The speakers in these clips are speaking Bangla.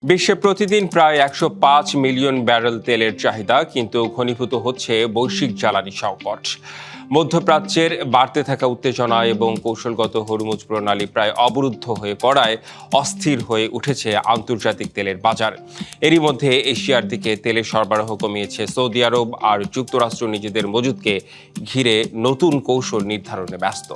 বিশ্বে প্রতিদিন প্রায় ১০৫ মিলিয়ন ব্যারেল তেলের চাহিদা, কিন্তু ঘনীভূত হচ্ছে বৈশ্বিক জ্বালানি সংকট। মধ্যপ্রাচ্যের বাড়তে থাকা উত্তেজনা এবং কৌশলগত হরমুজ প্রণালী প্রায় অবরুদ্ধ হয়ে পড়ায় অস্থির হয়ে উঠেছে আন্তর্জাতিক তেলের বাজার। এরই মধ্যে এশিয়ার দিকে তেলের সরবরাহ কমিয়েছে সৌদি আরব, আর যুক্তরাষ্ট্র নিজেদের মজুদকে ঘিরে নতুন কৌশল নির্ধারণে ব্যস্ত।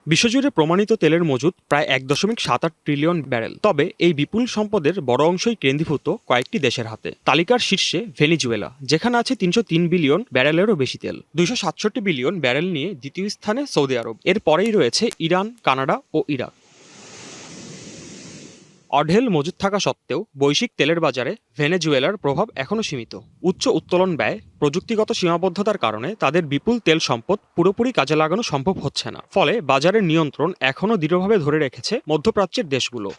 বিশ্বজুড়ে প্রমাণিত তেলের মজুদ প্রায় ১.৭৮ ট্রিলিয়ন ব্যারেল। তবে এই বিপুল সম্পদের বড় অংশই কেন্দ্রীভূত কয়েকটি দেশের হাতে। তালিকার শীর্ষে ভেনেজুয়েলা, যেখানে আছে ৩০৩ বিলিয়ন ব্যারেলেরও বেশি তেল। ২৬৭ বিলিয়ন ব্যারেল নিয়ে দ্বিতীয় স্থানে সৌদি আরব। এর পরেই রয়েছে ইরান, কানাডা ও ইরাক। অঢেল মজুদ থাকা সত্ত্বেও বৈশ্বিক তেলের বাজারে ভেনেজুয়েলার প্রভাব এখনও সীমিত। উচ্চ উত্তোলন ব্যয়, প্রযুক্তিগত সীমাবদ্ধতার কারণে তাদের বিপুল তেল সম্পদ পুরোপুরি কাজে লাগানো সম্ভব হচ্ছে না। ফলে বাজারের নিয়ন্ত্রণ এখনও দৃঢ়ভাবে ধরে রেখেছে মধ্যপ্রাচ্যের দেশগুলো।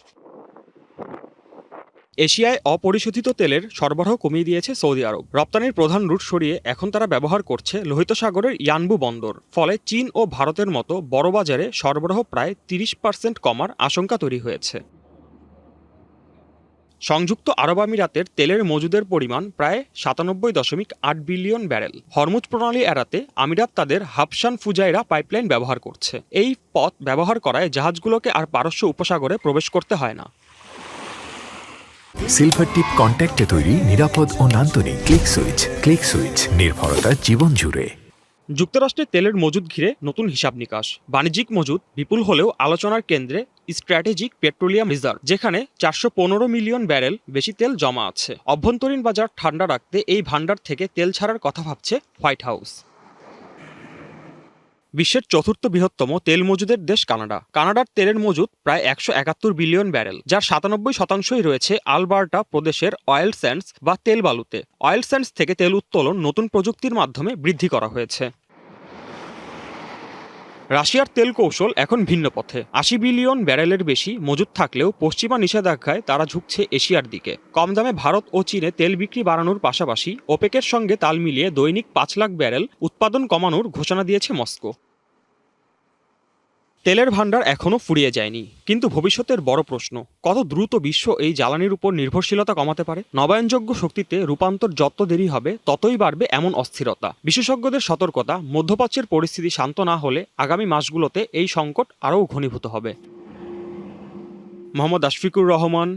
এশিয়ায় অপরিশোধিত তেলের সরবরাহ কমিয়ে দিয়েছে সৌদি আরব। রপ্তানির প্রধান রুট সরিয়ে এখন তারা ব্যবহার করছে লোহিত সাগরের ইয়ানবু বন্দর। ফলে চীন ও ভারতের মতো বড় বাজারে সরবরাহ প্রায় ৩০% কমার আশঙ্কা তৈরি হয়েছে। সংযুক্ত আরব আমিরাতের তেলের মজুদের পরিমাণ প্রায় ৯৭.৮ বিলিয়ন ব্যারেল। হরমুজ প্রণালী এড়াতে আমিরাত তাদের হাবশান ফুজাইরা পাইপলাইন ব্যবহার করছে। এই পথ ব্যবহার করায় জাহাজগুলোকে আর পারস্য উপসাগরে প্রবেশ করতে হয় না। সিলভার টিপ কন্ট্যাক্টে তৈরি নিরাপদ ও নান্দনিক ক্লিক সুইচ নির্ভরতা জীবন জুড়ে। যুক্তরাষ্ট্রের তেলের মজুদ ঘিরে নতুন হিসাব নিকাশ। বাণিজ্যিক মজুদ বিপুল হলেও আলোচনার কেন্দ্রে স্ট্র্যাটেজিক পেট্রোলিয়াম রিজার্ভ, যেখানে ৪১৫ মিলিয়ন ব্যারেল বেশি তেল জমা আছে। অভ্যন্তরীণ বাজার ঠান্ডা রাখতে এই ভান্ডার থেকে তেল ছাড়ার কথা ভাবছে হোয়াইট হাউস। বিশ্বের চতুর্থ বৃহত্তম তেল মজুদের দেশ কানাডা। কানাডার তেলের মজুদ প্রায় ১৭১ বিলিয়ন ব্যারেল, যার ৯৭% রয়েছে আলবার্টা প্রদেশের অয়েল স্যান্ডস বা তেল বালুতে। অয়েল স্যান্ডস থেকে তেল উত্তোলন নতুন প্রযুক্তির মাধ্যমে বৃদ্ধি করা হয়েছে। রাশিয়ার তেল কৌশল এখন ভিন্ন পথে। ৮০ বিলিয়ন ব্যারেলের বেশি মজুদ থাকলেও পশ্চিমা নিষেধাজ্ঞায় তারা ঝুঁকছে এশিয়ার দিকে। কম দামে ভারত ও চীনে তেল বিক্রি বাড়ানোর পাশাপাশি ওপেকের সঙ্গে তাল মিলিয়ে দৈনিক ৫ লাখ ব্যারেল উৎপাদন কমানোর ঘোষণা দিয়েছে মস্কো। তেলের ভান্ডার এখনও ফুরিয়ে যায়নি, কিন্তু ভবিষ্যতের বড় প্রশ্ন, কত দ্রুত বিশ্ব এই জ্বালানির উপর নির্ভরশীলতা কমাতে পারে। নবায়নযোগ্য শক্তিতে রূপান্তর যত দেরি হবে ততই বাড়বে এমন অস্থিরতা। বিশেষজ্ঞদের সতর্কতা, মধ্যপ্রাচ্যের পরিস্থিতি শান্ত না হলে আগামী মাসগুলোতে এই সংকট আরও ঘনীভূত হবে। Mohammad Ashfiqur Rahman,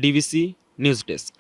DBC news desk.